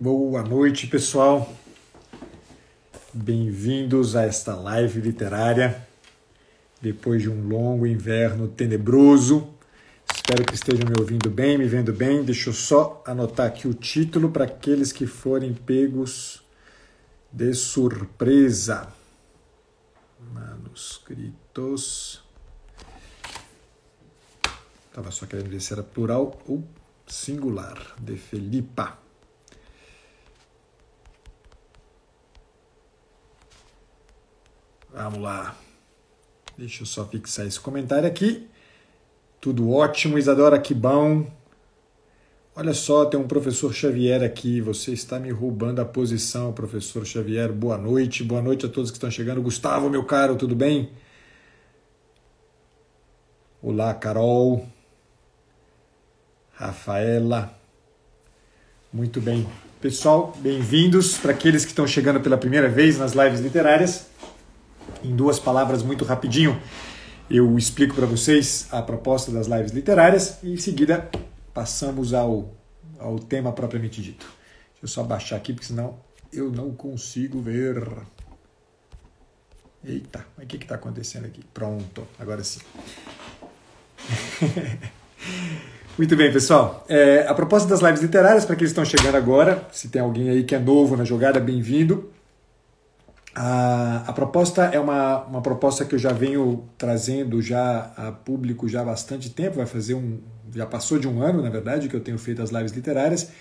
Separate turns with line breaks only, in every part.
Boa noite, pessoal. Bem-vindos a esta live literária, depois de um longo inverno tenebroso. Espero que estejam me ouvindo bem, me vendo bem. Deixa eu só anotar aqui o título para aqueles que forem pegos de surpresa. Manuscritos. Estava só querendo ver se era plural ou singular. De Felipa. Vamos lá. Deixa eu só fixar esse comentário aqui. Tudo ótimo, Isadora, que bom. Olha só, tem um professor Xavier aqui. Você está me roubando a posição, professor Xavier. Boa noite. Boa noite a todos que estão chegando. Gustavo, meu caro, tudo bem? Olá, Carol. Rafaela. Muito bem. Pessoal, bem-vindos para aqueles que estão chegando pela primeira vez nas lives literárias. Em duas palavras, muito rapidinho, eu explico para vocês a proposta das lives literárias e em seguida passamos ao tema propriamente dito. Deixa eu só baixar aqui, porque senão eu não consigo ver. Eita, o que está acontecendo aqui? Pronto, agora sim. Muito bem, pessoal. A proposta das lives literárias, para aqueles que estão chegando agora, se tem alguém aí que é novo na jogada, bem-vindo. A proposta é uma proposta que eu já venho trazendo já a público já há bastante tempo, já passou de um ano, na verdade, que eu tenho feito as lives literárias.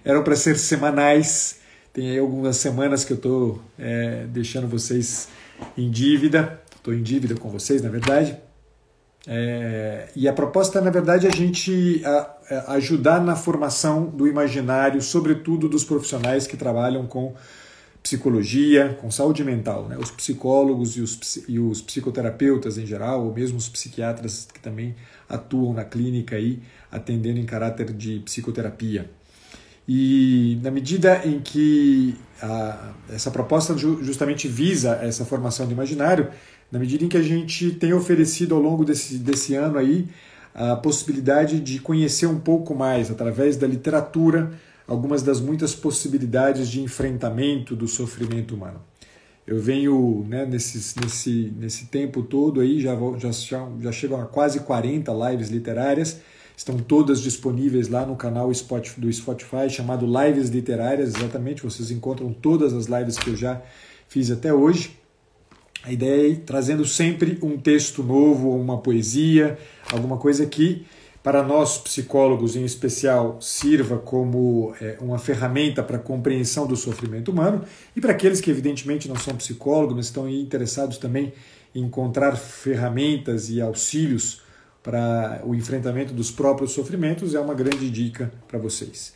Eram para ser semanais, tem aí algumas semanas que eu estou deixando vocês em dívida, estou em dívida com vocês, na verdade. E a proposta, na verdade, é a gente ajudar na formação do imaginário, sobretudo dos profissionais que trabalham com psicologia, com saúde mental, né? Os psicólogos e os psicoterapeutas em geral, ou mesmo os psiquiatras que também atuam na clínica aí, atendendo em caráter de psicoterapia. E na medida em que essa proposta justamente visa essa formação do imaginário, na medida em que a gente tem oferecido ao longo desse ano aí a possibilidade de conhecer um pouco mais, através da literatura, algumas das muitas possibilidades de enfrentamento do sofrimento humano. Eu venho, né, nesse tempo todo aí, já chegam a quase 40 lives literárias, estão todas disponíveis lá no canal do Spotify, chamado Lives Literárias, exatamente, vocês encontram todas as lives que eu já fiz até hoje. A ideia é ir trazendo sempre um texto novo, ou uma poesia, alguma coisa que, para nós psicólogos em especial, sirva como uma ferramenta para a compreensão do sofrimento humano, e para aqueles que evidentemente não são psicólogos, mas estão interessados também em encontrar ferramentas e auxílios para o enfrentamento dos próprios sofrimentos, é uma grande dica para vocês.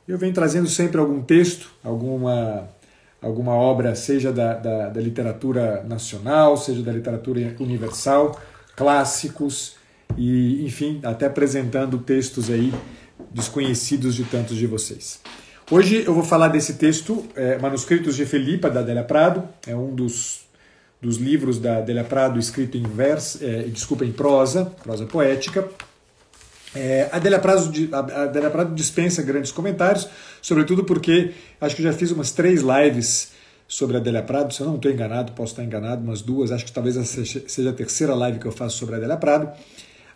Eu venho trazendo sempre algum texto, alguma obra, seja da literatura nacional, seja da literatura universal, clássicos, e, enfim, até apresentando textos aí desconhecidos de tantos de vocês. Hoje eu vou falar desse texto, Manuscritos de Felipa, da Adélia Prado. É um dos livros da Adélia Prado escrito em prosa poética. A Adélia Prado dispensa grandes comentários, sobretudo porque acho que já fiz umas 3 lives sobre a Adélia Prado. Se eu não estou enganado, posso estar enganado, umas 2, acho que talvez essa seja a terceira live que eu faço sobre a Adélia Prado.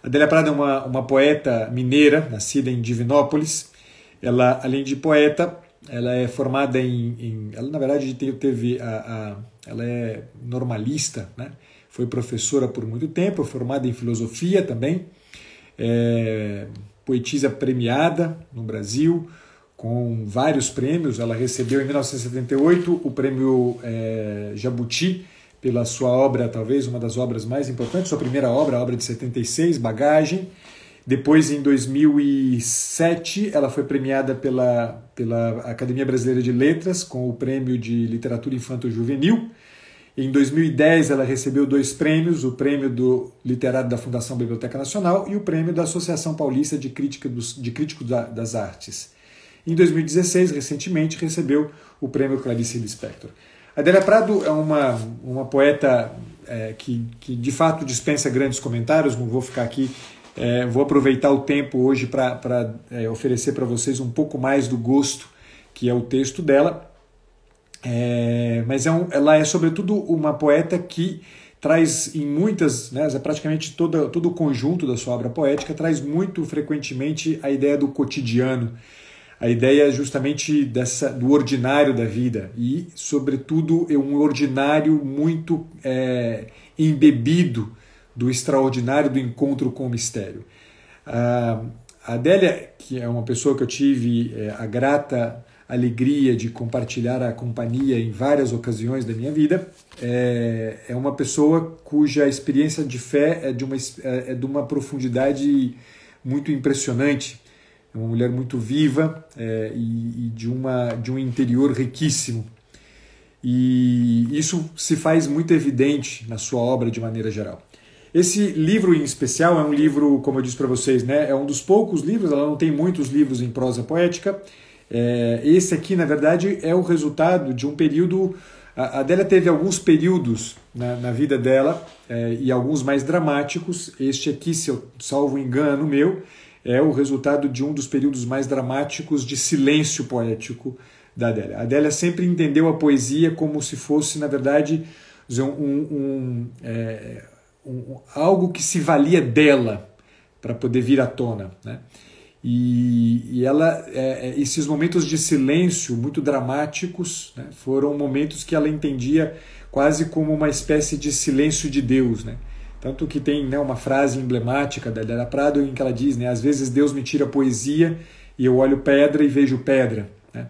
A Adélia Prado é uma poeta mineira, nascida em Divinópolis. Ela, além de poeta, ela é formada ela, na verdade, ela é normalista, né? Foi professora por muito tempo, formada em filosofia também. Poetisa premiada no Brasil, com vários prêmios. Ela recebeu, em 1978, o prêmio Jabuti, pela sua obra, talvez uma das obras mais importantes, sua primeira obra, a obra de 76, Bagagem. Depois, em 2007, ela foi premiada pela Academia Brasileira de Letras com o Prêmio de Literatura Infanto-Juvenil. Em 2010, ela recebeu 2 prêmios, o Prêmio do Literário da Fundação Biblioteca Nacional e o Prêmio da Associação Paulista de Críticos das Artes. Em 2016, recentemente, recebeu o Prêmio Clarice Lispector. A Adélia Prado é uma poeta que de fato dispensa grandes comentários, não vou ficar aqui, vou aproveitar o tempo hoje para oferecer para vocês um pouco mais do gosto que é o texto dela, mas ela é sobretudo uma poeta que traz em muitas, né, praticamente todo o conjunto da sua obra poética, traz muito frequentemente a ideia do cotidiano, a ideia justamente do ordinário da vida e, sobretudo, um ordinário muito embebido do extraordinário do encontro com o mistério. A Adélia, que é uma pessoa que eu tive a grata alegria de compartilhar a companhia em várias ocasiões da minha vida, é uma pessoa cuja experiência de fé é de uma profundidade muito impressionante. É uma mulher muito viva e de um interior riquíssimo. E isso se faz muito evidente na sua obra de maneira geral. Esse livro em especial é um livro, como eu disse para vocês, né, é um dos poucos livros, ela não tem muitos livros em prosa poética. Esse aqui, na verdade, é o resultado de um período... A Adélia teve alguns períodos na vida dela, e alguns mais dramáticos. Este aqui, se eu salvo engano meu, é o resultado de um dos períodos mais dramáticos de silêncio poético da Adélia. A Adélia sempre entendeu a poesia como se fosse, na verdade, algo que se valia dela para poder vir à tona, né? E ela, esses momentos de silêncio muito dramáticos, né, foram momentos que ela entendia quase como uma espécie de silêncio de Deus, né? Tanto que tem, né, uma frase emblemática da Adélia Prado em que ela diz, né, às vezes Deus me tira a poesia e eu olho pedra e vejo pedra, né?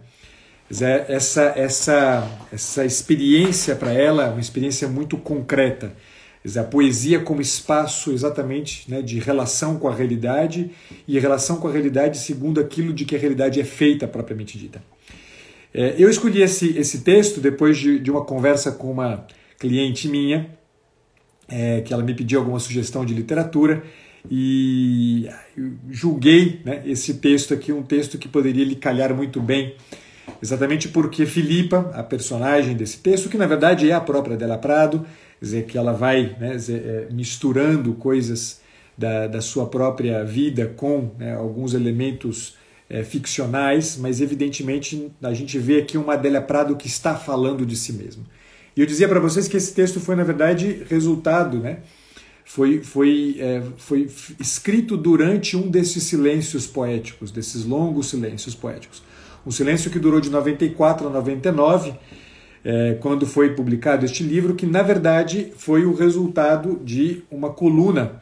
Essa experiência para ela é uma experiência muito concreta. A poesia como espaço exatamente, né, de relação com a realidade e relação com a realidade segundo aquilo de que a realidade é feita propriamente dita. Eu escolhi esse texto depois de uma conversa com uma cliente minha, que ela me pediu alguma sugestão de literatura e julguei, né, esse texto aqui um texto que poderia lhe calhar muito bem, exatamente porque Filipa, a personagem desse texto, que na verdade é a própria Adélia Prado, quer dizer, que ela vai, né, misturando coisas da sua própria vida com, né, alguns elementos ficcionais, mas evidentemente a gente vê aqui uma Adélia Prado que está falando de si mesma. E eu dizia para vocês que esse texto foi, na verdade, resultado, né, foi escrito durante um desses silêncios poéticos, desses longos silêncios poéticos. Um silêncio que durou de 94 a 99, quando foi publicado este livro, que na verdade foi o resultado de uma coluna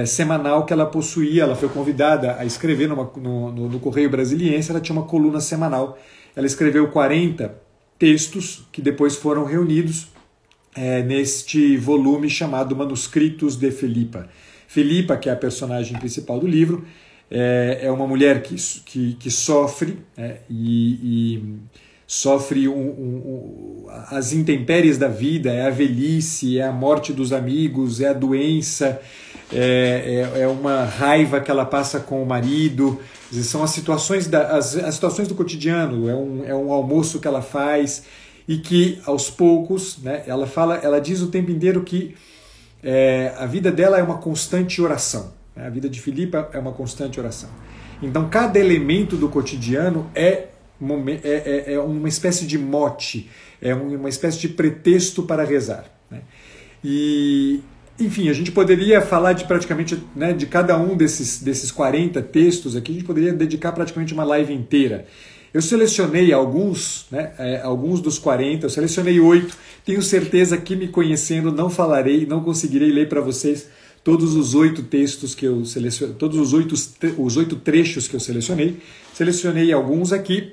semanal que ela possuía. Ela foi convidada a escrever no Correio Brasiliense, ela tinha uma coluna semanal. Ela escreveu 40 textos que depois foram reunidos neste volume chamado Manuscritos de Filipa. Filipa, que é a personagem principal do livro, é uma mulher que sofre, e sofre as intempéries da vida, é a velhice, é a morte dos amigos, é a doença, é uma raiva que ela passa com o marido, são as situações do cotidiano, é um almoço que ela faz e que aos poucos, né, ela diz o tempo inteiro que a vida dela é uma constante oração. A vida de Filipa é uma constante oração. Então cada elemento do cotidiano é uma espécie de mote, é uma espécie de pretexto para rezar, né? E, enfim, a gente poderia falar de praticamente, né, de cada um desses 40 textos aqui, a gente poderia dedicar praticamente uma live inteira. Eu selecionei alguns, né, alguns dos 40, eu selecionei 8, tenho certeza que me conhecendo não conseguirei ler para vocês todos os 8 textos que eu selecionei, todos os 8 trechos que eu selecionei. Selecionei alguns aqui,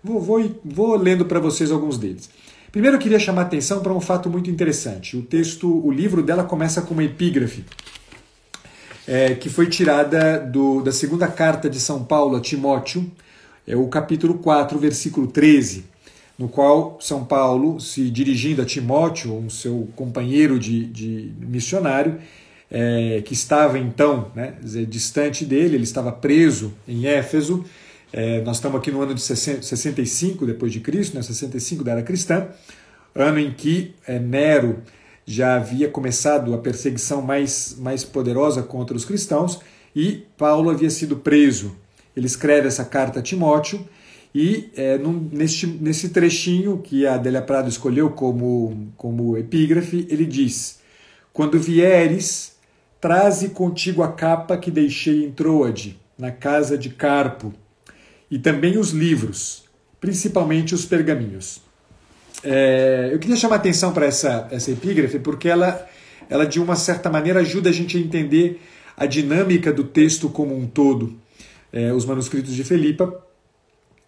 vou lendo para vocês alguns deles. Primeiro eu queria chamar a atenção para um fato muito interessante. O livro dela começa com uma epígrafe, que foi tirada da segunda carta de São Paulo a Timóteo, o capítulo 4, versículo 13, no qual São Paulo, se dirigindo a Timóteo, um seu companheiro de missionário, que estava então, né, distante dele, ele estava preso em Éfeso. Nós estamos aqui no ano de 65 depois de Cristo, né, 65 da era cristã, ano em que Nero já havia começado a perseguição mais poderosa contra os cristãos e Paulo havia sido preso. Ele escreve essa carta a Timóteo E nesse trechinho que a Adélia Prado escolheu como epígrafe, ele diz: quando vieres, traze contigo a capa que deixei em Troade, na casa de Carpo, e também os livros, principalmente os pergaminhos. Eu queria chamar a atenção para essa epígrafe porque ela, de uma certa maneira, ajuda a gente a entender a dinâmica do texto como um todo, os manuscritos de Filipa,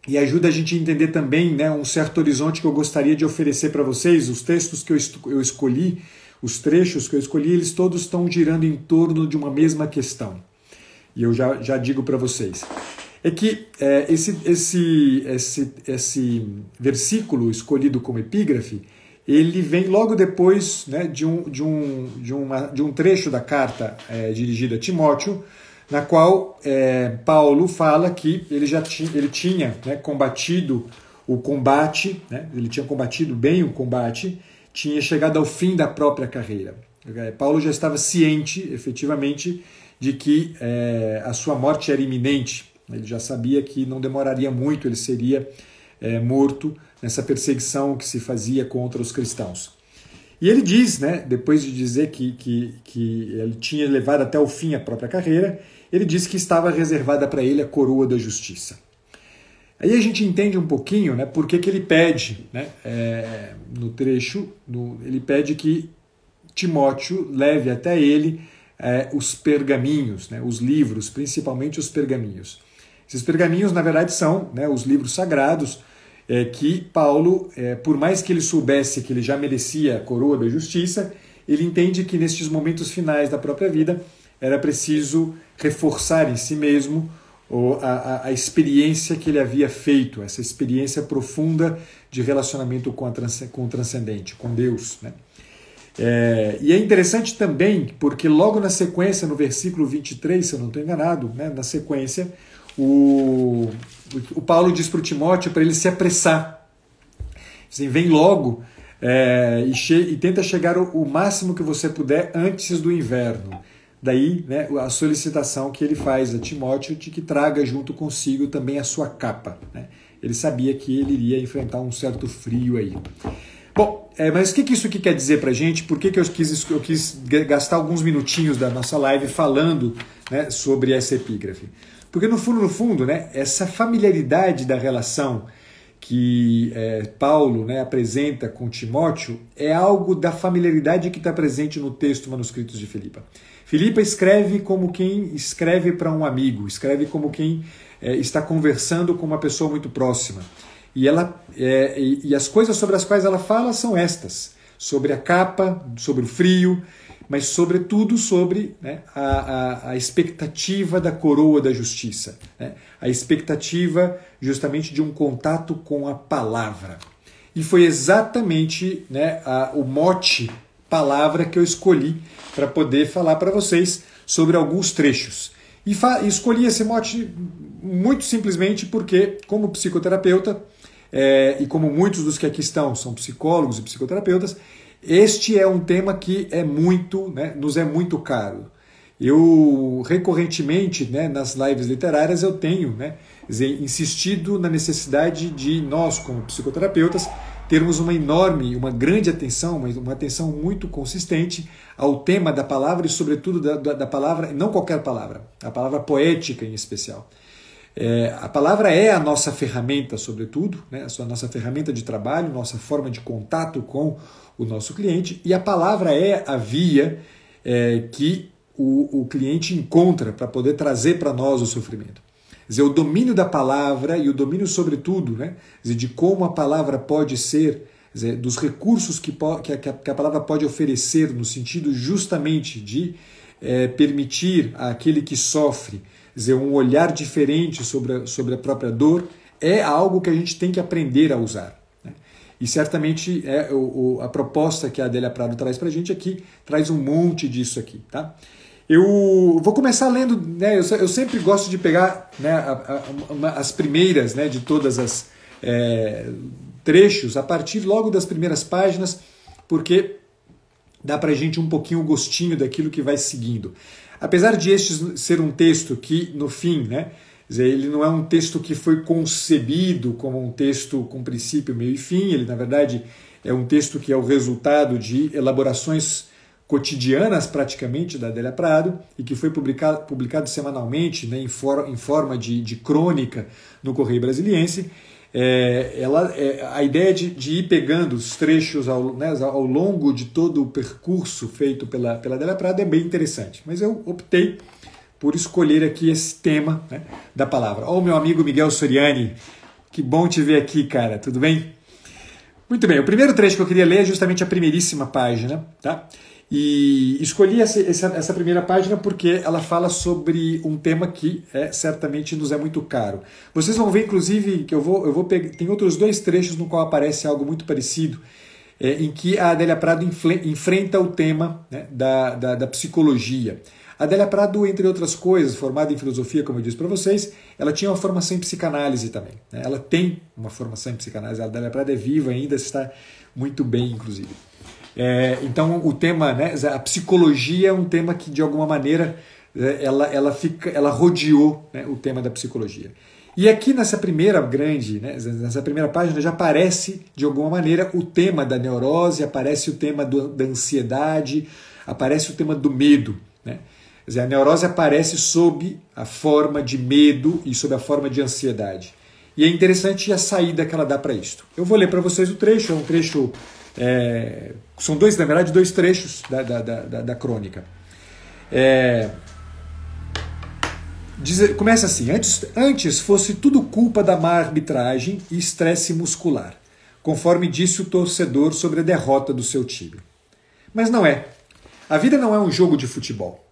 e ajuda a gente a entender também, né, um certo horizonte que eu gostaria de oferecer para vocês. Os textos que eu escolhi, os trechos que eu escolhi, eles todos estão girando em torno de uma mesma questão. E eu já digo para vocês. É que esse versículo escolhido como epígrafe, ele vem logo depois, né, de um trecho da carta dirigida a Timóteo, na qual Paulo fala que ele tinha, né, combatido o combate, né, ele tinha combatido bem o combate, tinha chegado ao fim da própria carreira. Paulo já estava ciente, efetivamente, de que a sua morte era iminente. Ele já sabia que não demoraria muito, ele seria morto nessa perseguição que se fazia contra os cristãos. E ele diz, né, depois de dizer que ele tinha levado até o fim a própria carreira, ele diz que estava reservada para ele a coroa da justiça. Aí a gente entende um pouquinho, né, por que ele pede, né, no trecho, ele pede que Timóteo leve até ele os pergaminhos, né, os livros, principalmente os pergaminhos. Esses pergaminhos, na verdade, são, né, os livros sagrados que Paulo, por mais que ele soubesse que ele já merecia a coroa da justiça, ele entende que nestes momentos finais da própria vida era preciso reforçar em si mesmo a experiência que ele havia feito, essa experiência profunda de relacionamento com o transcendente, com Deus, né? E é interessante também, porque logo na sequência, no versículo 23, se eu não estou enganado, né, na sequência, o Paulo diz para o Timóteo para ele se apressar. Assim, vem logo e tenta chegar o máximo que você puder antes do inverno. Daí, né, a solicitação que ele faz a Timóteo de que traga junto consigo também a sua capa, né? Ele sabia que ele iria enfrentar um certo frio aí. Bom, mas o que isso aqui quer dizer para a gente? Por que eu quis gastar alguns minutinhos da nossa live falando, né, sobre essa epígrafe? Porque no fundo, né, essa familiaridade da relação que Paulo, né, apresenta com Timóteo é algo da familiaridade que está presente no texto Manuscritos de Filipa. Filipa escreve como quem escreve para um amigo, escreve como quem está conversando com uma pessoa muito próxima. E as coisas sobre as quais ela fala são estas: sobre a capa, sobre o frio, mas sobretudo sobre, né, a expectativa da coroa da justiça, né, a expectativa justamente de um contato com a palavra. E foi exatamente, né, o mote palavra que eu escolhi para poder falar para vocês sobre alguns trechos. E escolhi esse mote muito simplesmente porque, como psicoterapeuta, e como muitos dos que aqui estão são psicólogos e psicoterapeutas, este é um tema que nos é muito caro. Eu, recorrentemente, né, nas lives literárias, eu tenho, né, insistido na necessidade de nós, como psicoterapeutas, termos uma grande atenção, uma atenção muito consistente ao tema da palavra e, sobretudo, da palavra, não qualquer palavra, a palavra poética em especial. A palavra é a nossa ferramenta, sobretudo, né, a nossa ferramenta de trabalho, nossa forma de contato com o nosso cliente, e a palavra é a via que o cliente encontra para poder trazer para nós o sofrimento. Quer dizer, o domínio da palavra e o domínio, sobretudo, né, de como a palavra pode ser, dizer, dos recursos que a palavra pode oferecer, no sentido justamente de permitir àquele que sofre, dizer, um olhar diferente sobre a própria dor, é algo que a gente tem que aprender a usar, né? E certamente a proposta que a Adélia Prado traz para a gente aqui traz um monte disso aqui, tá? Eu vou começar lendo, né, eu sempre gosto de pegar, né, as primeiras, né, de todas as trechos, a partir logo das primeiras páginas, porque dá para a gente um pouquinho o gostinho daquilo que vai seguindo. Apesar de este ser um texto que, no fim, né, dizer, ele não é um texto que foi concebido como um texto com princípio, meio e fim. Ele, na verdade, é um texto que é o resultado de elaborações cotidianas, praticamente, da Adélia Prado, e que foi publicado semanalmente, né, em forma de crônica no Correio Brasiliense. A ideia de ir pegando os trechos ao longo de todo o percurso feito pela Adélia Prado é bem interessante. Mas eu optei por escolher aqui esse tema, né, da palavra. Ó, o meu amigo Miguel Soriani, que bom te ver aqui, cara, tudo bem? Muito bem, o primeiro trecho que eu queria ler é justamente a primeiríssima página, tá? E escolhi essa primeira página porque ela fala sobre um tema que certamente nos é muito caro. Vocês vão ver, inclusive, que eu vou pegar. Tem outros dois trechos no qual aparece algo muito parecido, em que a Adélia Prado enfrenta o tema, né, da psicologia. A Adélia Prado, entre outras coisas, formada em filosofia, como eu disse para vocês, ela tinha uma formação em psicanálise também, né? Ela tem uma formação em psicanálise. A Adélia Prado é viva ainda, está muito bem, inclusive. Então o tema, né, a psicologia é um tema que de alguma maneira ela rodeou, né, o tema da psicologia. E aqui nessa primeira nessa primeira página já aparece de alguma maneira o tema da neurose, aparece o tema da ansiedade, aparece o tema do medo, né? Quer dizer, a neurose aparece sob a forma de medo e sob a forma de ansiedade. E é interessante a saída que ela dá para isto. Eu vou ler para vocês o trecho, é um trecho. São na verdade, dois trechos da crônica. Começa assim: antes fosse tudo culpa da má arbitragem e estresse muscular, conforme disse o torcedor sobre a derrota do seu time. Mas não é. A vida não é um jogo de futebol,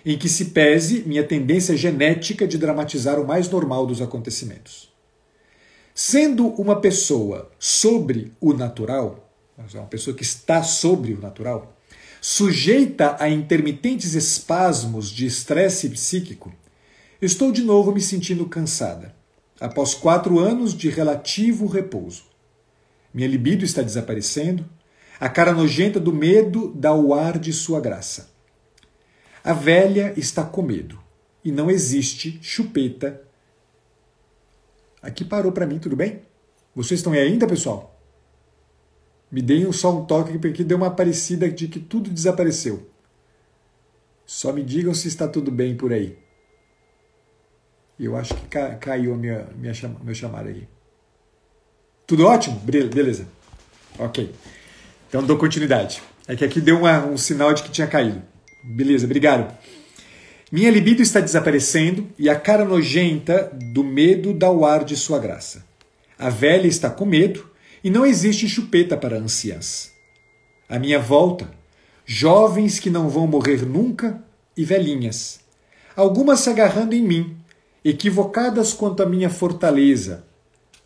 em que se pese minha tendência genética de dramatizar o mais normal dos acontecimentos. Sendo uma pessoa sobre o natural, uma pessoa que está sobre o natural, sujeita a intermitentes espasmos de estresse psíquico, estou de novo me sentindo cansada, após 4 anos de relativo repouso. Minha libido está desaparecendo, a cara nojenta do medo dá o ar de sua graça. A velha está com medo, e não existe chupeta. Aqui parou para mim, tudo bem? Vocês estão aí ainda, pessoal? Me deem só um toque, porque deu uma parecida de que tudo desapareceu. Só me digam se está tudo bem por aí. Eu acho que caiu a meu chamado aí. Tudo ótimo? Beleza. Ok. Então dou continuidade. É que aqui deu um sinal de que tinha caído. Beleza, obrigado. Minha libido está desaparecendo e a cara nojenta do medo dá o ar de sua graça. A velha está com medo e não existe chupeta para anciãs. À minha volta, jovens que não vão morrer nunca e velhinhas, algumas se agarrando em mim, equivocadas quanto à minha fortaleza,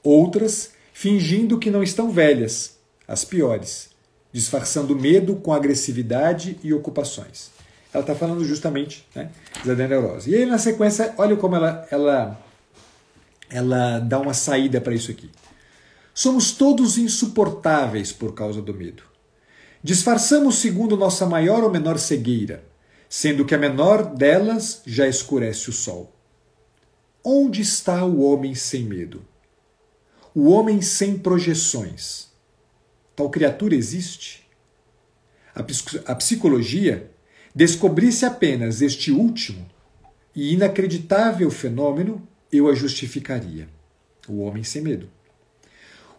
outras fingindo que não estão velhas, as piores, disfarçando medo com agressividade e ocupações. Ela está falando justamente, né, da neurose. E aí, na sequência, olha como ela dá uma saída para isso aqui. Somos todos insuportáveis por causa do medo. Disfarçamos segundo nossa maior ou menor cegueira, sendo que a menor delas já escurece o sol. Onde está o homem sem medo? O homem sem projeções. Tal criatura existe? A psicologia descobrisse apenas este último e inacreditável fenômeno, eu a justificaria. O homem sem medo.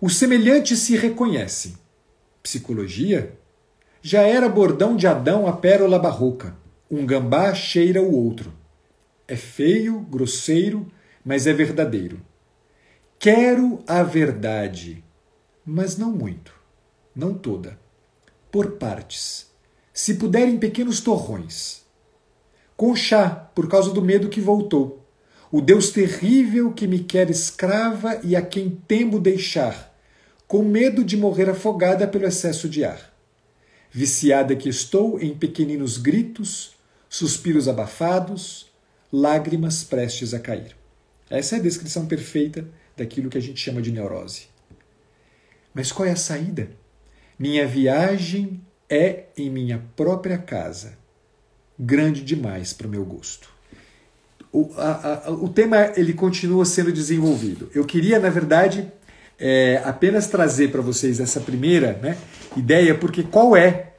Os semelhantes se reconhecem. Psicologia? Já era bordão de Adão a pérola barroca. Um gambá cheira o outro. É feio, grosseiro, mas é verdadeiro. Quero a verdade, mas não muito, não toda. Por partes. Se puder em pequenos torrões. Com chá, por causa do medo que voltou. O Deus terrível que me quer escrava e a quem temo deixar, com medo de morrer afogada pelo excesso de ar. Viciada que estou em pequeninos gritos, suspiros abafados, lágrimas prestes a cair. Essa é a descrição perfeita daquilo que a gente chama de neurose. Mas qual é a saída? Minha viagem é em minha própria casa, grande demais para o meu gosto. o tema ele continua sendo desenvolvido. Eu queria, na verdade, apenas trazer para vocês essa primeira, né, ideia, porque qual é?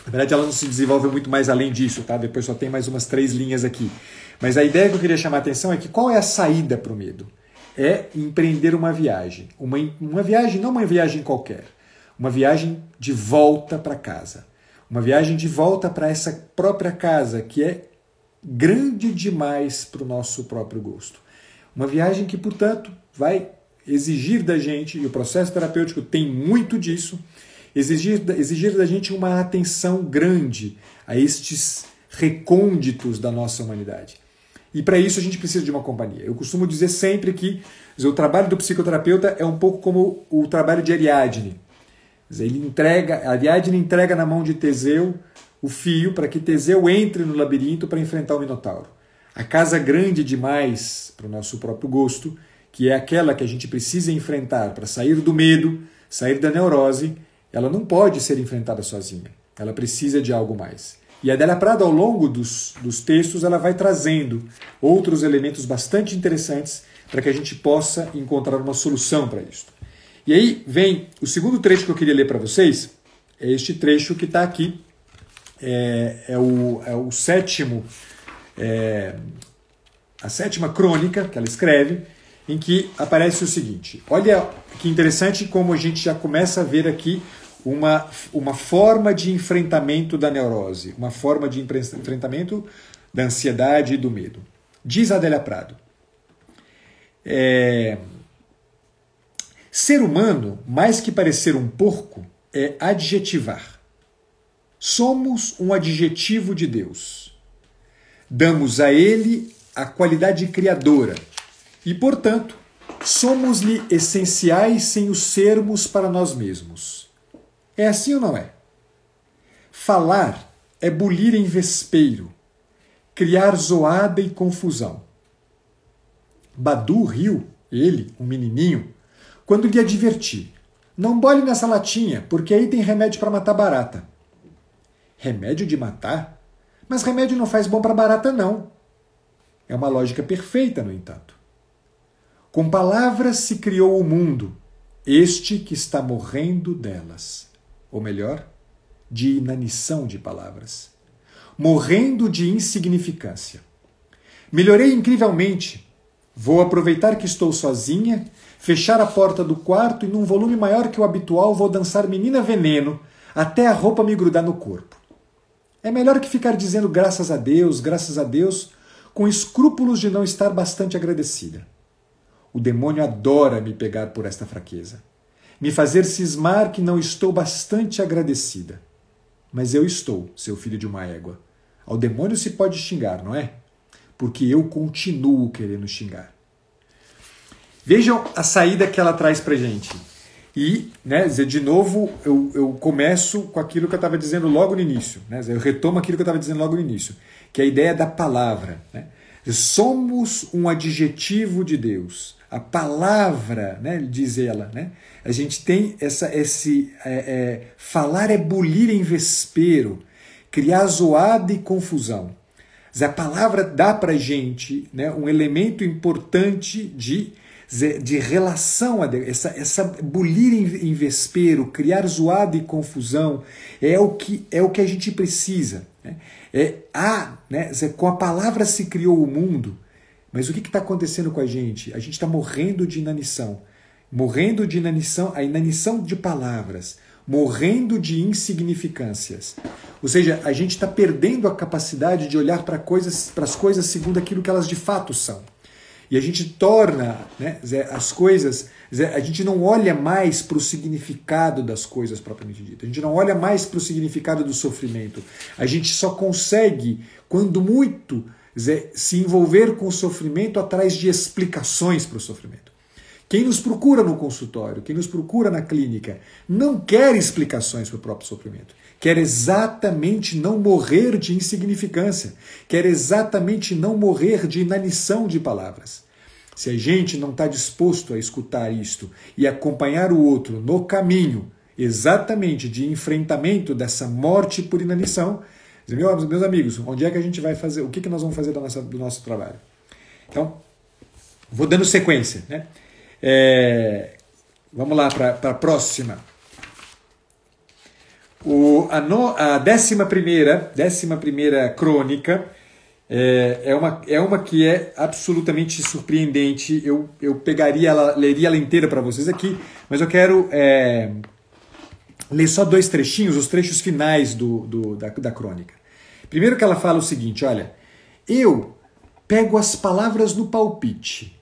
Na verdade, ela não se desenvolve muito mais além disso, tá? Depois só tem mais umas 3 linhas aqui. Mas a ideia que eu queria chamar a atenção é que qual é a saída para o medo? É empreender uma viagem. Uma viagem, não uma viagem qualquer. Uma viagem de volta para casa. Uma viagem de volta para essa própria casa, que é grande demais para o nosso próprio gosto. Uma viagem que, portanto, vai exigir da gente, e o processo terapêutico tem muito disso, exigir da gente uma atenção grande a estes recônditos da nossa humanidade. E para isso a gente precisa de uma companhia. Eu costumo dizer sempre que o trabalho do psicoterapeuta é um pouco como o trabalho de Ariadne. Ariadne entrega na mão de Teseu o fio para que Teseu entre no labirinto para enfrentar o Minotauro. A casa grande demais para o nosso próprio gosto, que é aquela que a gente precisa enfrentar para sair do medo, sair da neurose, ela não pode ser enfrentada sozinha. Ela precisa de algo mais. E a Adélia Prado, ao longo dos textos, ela vai trazendo outros elementos bastante interessantes para que a gente possa encontrar uma solução para isso. E aí vem o segundo trecho que eu queria ler para vocês, é este trecho que está aqui, é o sétimo, a 7ª crônica que ela escreve, em que aparece o seguinte. Olha que interessante como a gente já começa a ver aqui uma forma de enfrentamento da neurose, uma forma de enfrentamento da ansiedade e do medo. Diz Adélia Prado, ser humano, mais que parecer um porco, é adjetivar. Somos um adjetivo de Deus. Damos a ele a qualidade criadora e, portanto, somos-lhe essenciais sem o sermos para nós mesmos. É assim ou não é? Falar é bulir em vespeiro, criar zoada e confusão. Badu riu, ele, um menininho, quando lhe adverti: não bole nessa latinha, porque aí tem remédio para matar barata. Remédio de matar? Mas remédio não faz bom para barata, não. É uma lógica perfeita, no entanto. Com palavras se criou o mundo, este que está morrendo delas. Ou melhor, de inanição de palavras. Morrendo de insignificância. Melhorei incrivelmente. Vou aproveitar que estou sozinha, fechar a porta do quarto e num volume maior que o habitual vou dançar Menina Veneno até a roupa me grudar no corpo. É melhor que ficar dizendo graças a Deus, com escrúpulos de não estar bastante agradecida. O demônio adora me pegar por esta fraqueza, me fazer cismar que não estou bastante agradecida. Mas eu estou, seu filho de uma égua. Ao demônio se pode xingar, não é? Porque eu continuo querendo xingar. Vejam a saída que ela traz pra gente. E, de novo, eu começo com aquilo que eu estava dizendo logo no início. Eu retomo aquilo que eu estava dizendo logo no início, que é a ideia da palavra. Somos um adjetivo de Deus. A palavra, diz ela, a gente tem falar é bulir em vespeiro, criar zoada e confusão. A palavra dá para a gente um elemento importante de relação a Deus. Essa bulir em vespeiro, criar zoada e confusão, é o que a gente precisa. Com a palavra se criou o mundo, mas o que está acontecendo com a gente? A gente está morrendo de inanição. Morrendo de inanição, a inanição de palavras, morrendo de insignificâncias. Ou seja, a gente está perdendo a capacidade de olhar para as coisas segundo aquilo que elas de fato são. E a gente torna as coisas, a gente não olha mais para o significado das coisas propriamente dito. A gente não olha mais para o significado do sofrimento. A gente só consegue, quando muito, se envolver com o sofrimento atrás de explicações para o sofrimento. Quem nos procura no consultório, quem nos procura na clínica, não quer explicações para o próprio sofrimento. Quer exatamente não morrer de insignificância. Quer exatamente não morrer de inanição de palavras. Se a gente não está disposto a escutar isto e acompanhar o outro no caminho exatamente de enfrentamento dessa morte por inanição, Meus amigos, onde é que a gente vai fazer, o que nós vamos fazer do nosso trabalho? Então, vou dando sequência, né? Vamos lá para a próxima. A 11ª crônica é uma que é absolutamente surpreendente. Eu pegaria ela, leria ela inteira para vocês aqui, mas eu quero ler só 2 trechinhos, os trechos finais da crônica. Primeiro que ela fala o seguinte, olha, eu pego as palavras no palpite.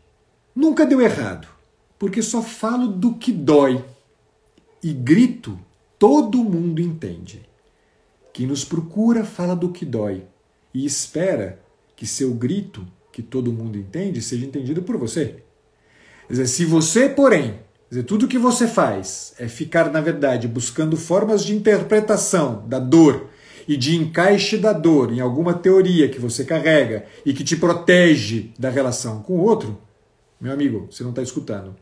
Nunca deu errado, porque só falo do que dói. E grito, todo mundo entende. Quem nos procura fala do que dói e espera que seu grito, que todo mundo entende, seja entendido por você. Quer dizer, se você, porém, tudo que você faz é ficar, na verdade, buscando formas de interpretação da dor e de encaixe da dor em alguma teoria que você carrega e que te protege da relação com o outro, meu amigo, você não está escutando.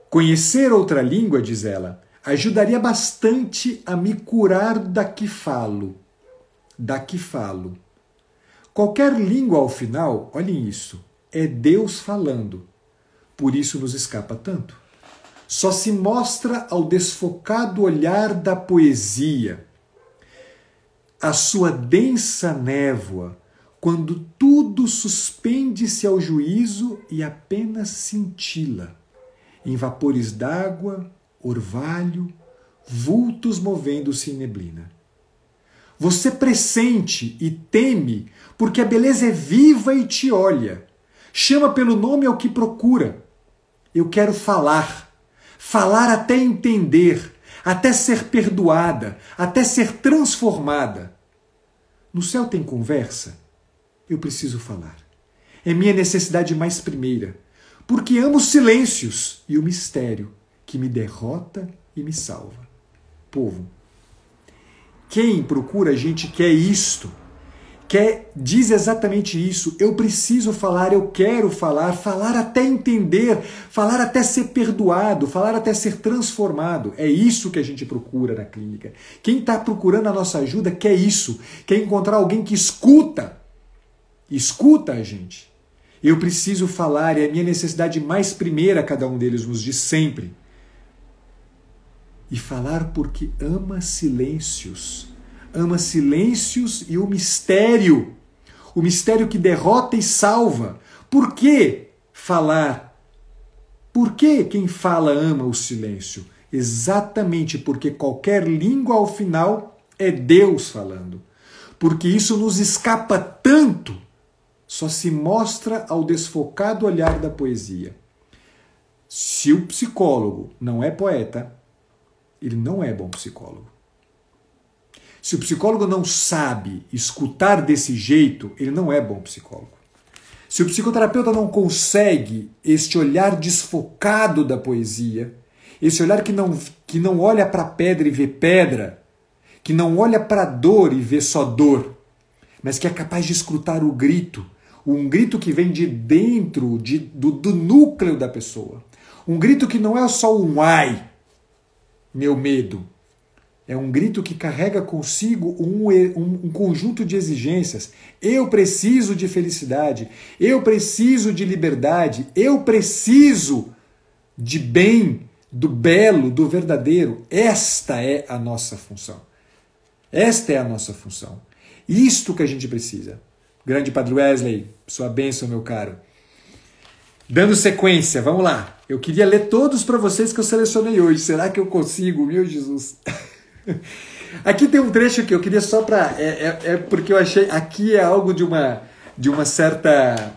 Conhecer outra língua, diz ela, ajudaria bastante a me curar da que falo. Da que falo. Qualquer língua, ao final, olhem isso, é Deus falando. Por isso nos escapa tanto. Só se mostra ao desfocado olhar da poesia. A sua densa névoa, quando tudo suspende-se ao juízo e apenas cintila, em vapores d'água, orvalho, vultos movendo-se em neblina. Você pressente e teme, porque a beleza é viva e te olha. Chama pelo nome ao que procura. Eu quero falar até entender, até ser perdoada, até ser transformada. No céu tem conversa? Eu preciso falar. É minha necessidade mais primeira, porque amo os silêncios e o mistério que me derrota e me salva. Povo, quem procura a gente quer isto, diz exatamente isso. Eu preciso falar, eu quero falar até entender, falar até ser perdoado, falar até ser transformado. É isso que a gente procura na clínica. Quem está procurando a nossa ajuda quer isso, quer encontrar alguém que escuta a gente. Eu preciso falar, é a minha necessidade mais primeira, cada um deles nos diz sempre. E falar porque ama silêncios e o mistério que derrota e salva. Por que falar? Por que quem fala ama o silêncio? Exatamente porque qualquer língua ao final é Deus falando. Porque isso nos escapa tanto, só se mostra ao desfocado olhar da poesia. Se o psicólogo não é poeta, ele não é bom psicólogo. Se o psicólogo não sabe escutar desse jeito, ele não é bom psicólogo. Se o psicoterapeuta não consegue este olhar desfocado da poesia, esse olhar que não olha para a pedra e vê pedra, que não olha para a dor e vê só dor, mas que é capaz de escutar o grito, um grito que vem de dentro, do núcleo da pessoa. Um grito que não é só um ai, meu medo. É um grito que carrega consigo um conjunto de exigências. Eu preciso de felicidade, eu preciso de liberdade, eu preciso de bem, do belo, do verdadeiro. Esta é a nossa função. Esta é a nossa função. Isto que a gente precisa. Grande Padre Wesley, sua bênção, meu caro. Dando sequência, vamos lá. Eu queria ler todos para vocês que eu selecionei hoje. Será que eu consigo? Meu Jesus. Aqui tem um trecho que eu queria só para... porque eu achei... Aqui é algo de uma certa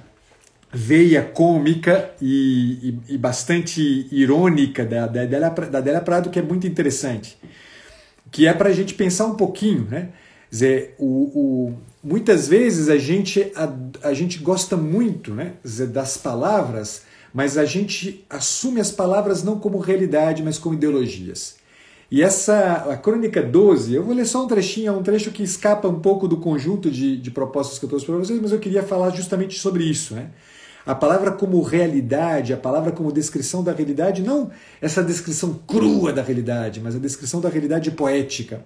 veia cômica e bastante irônica da Adélia Prado, que é muito interessante. Que é para a gente pensar um pouquinho, né? Quer dizer, muitas vezes a gente gosta muito, né, das palavras, mas a gente assume as palavras não como realidade, mas como ideologias. E a Crônica 12, eu vou ler só um trechinho, é um trecho que escapa um pouco do conjunto de propostas que eu trouxe para vocês, mas eu queria falar justamente sobre isso, né? A palavra como realidade, a palavra como descrição da realidade, não essa descrição crua da realidade, mas a descrição da realidade poética.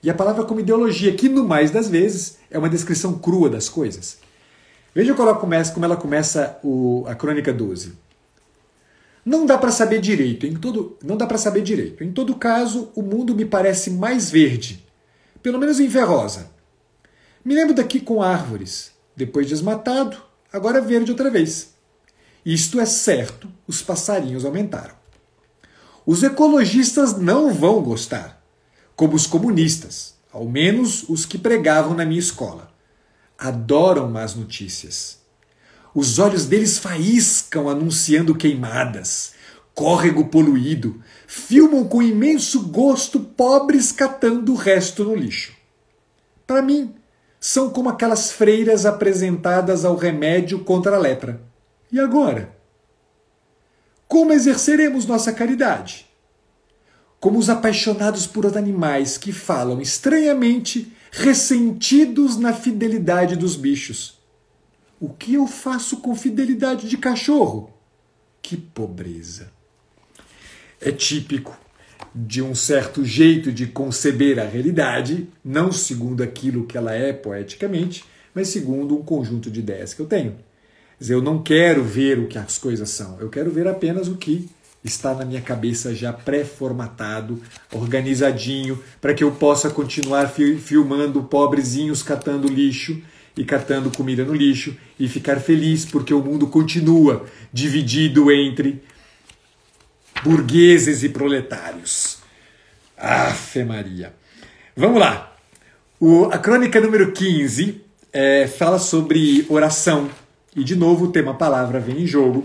e a palavra como ideologia, que no mais das vezes é uma descrição crua das coisas. Veja como ela começa a Crônica 12. Não dá para saber direito. Não dá para saber direito. Em todo caso, o mundo me parece mais verde, pelo menos em Ferrosa. Me lembro daqui com árvores, depois desmatado, agora verde outra vez. Isto é certo, os passarinhos aumentaram. Os ecologistas não vão gostar, como os comunistas, ao menos os que pregavam na minha escola. Adoram más notícias. Os olhos deles faíscam anunciando queimadas, córrego poluído, filmam com imenso gosto pobres catando o resto no lixo. Para mim, são como aquelas freiras apresentadas ao remédio contra a lepra. E agora? Como exerceremos nossa caridade? Como os apaixonados por animais que falam estranhamente, ressentidos na fidelidade dos bichos. O que eu faço com fidelidade de cachorro? Que pobreza! É típico de um certo jeito de conceber a realidade, não segundo aquilo que ela é poeticamente, mas segundo um conjunto de ideias que eu tenho. Quer dizer, eu não quero ver o que as coisas são, eu quero ver apenas o que está na minha cabeça já pré-formatado, organizadinho, para que eu possa continuar filmando pobrezinhos catando lixo e catando comida no lixo e ficar feliz porque o mundo continua dividido entre burgueses e proletários. Afe Maria. Vamos lá. A crônica número 15 fala sobre oração. E de novo o tema palavra vem em jogo.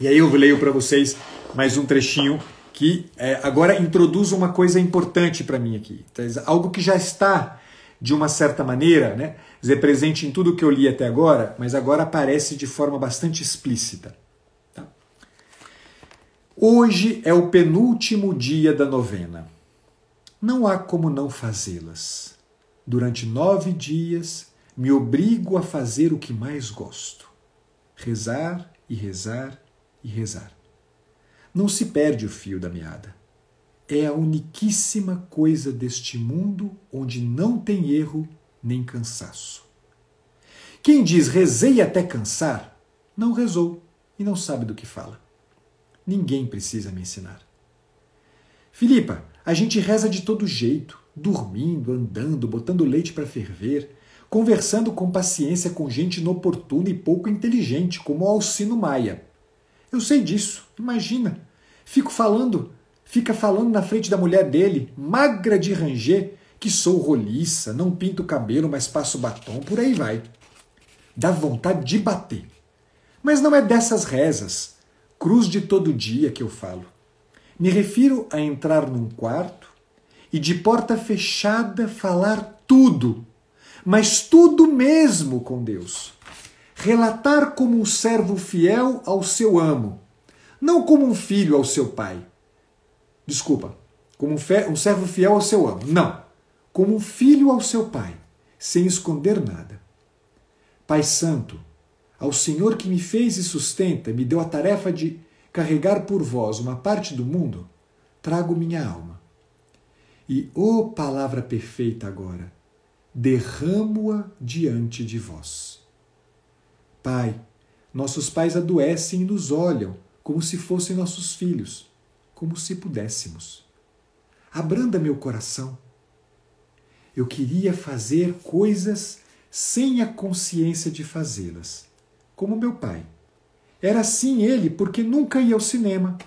E aí eu leio para vocês mais um trechinho que agora introduz uma coisa importante para mim aqui. Algo que já está, de uma certa maneira, né, presente em tudo que eu li até agora, mas agora aparece de forma bastante explícita. Tá? Hoje é o penúltimo dia da novena. Não há como não fazê-las. Durante 9 dias me obrigo a fazer o que mais gosto. Rezar e rezar e rezar. Não se perde o fio da meada. É a uniquíssima coisa deste mundo onde não tem erro nem cansaço. Quem diz rezei até cansar, não rezou e não sabe do que fala. Ninguém precisa me ensinar. Filipa, a gente reza de todo jeito, dormindo, andando, botando leite para ferver, conversando com paciência com gente inoportuna e pouco inteligente, como o Alcino Maia. Eu sei disso, imagina. Fica falando na frente da mulher dele, magra de ranger, que sou roliça, não pinto o cabelo, mas passo batom, por aí vai. Dá vontade de bater. Mas não é dessas rezas, cruz de todo dia que eu falo. Me refiro a entrar num quarto e de porta fechada falar tudo, mas tudo mesmo com Deus. Relatar como um servo fiel ao seu amo, não como um filho ao seu pai. Desculpa, como um servo fiel ao seu amo. Não, como um filho ao seu pai, sem esconder nada. Pai Santo, ao Senhor que me fez e sustenta, me deu a tarefa de carregar por vós uma parte do mundo, trago minha alma. E, ó palavra perfeita agora, derramo-a diante de vós. Pai, nossos pais adoecem e nos olham como se fossem nossos filhos, como se pudéssemos. Abranda meu coração. Eu queria fazer coisas sem a consciência de fazê-las, como meu pai. Era assim ele porque nunca ia ao cinema.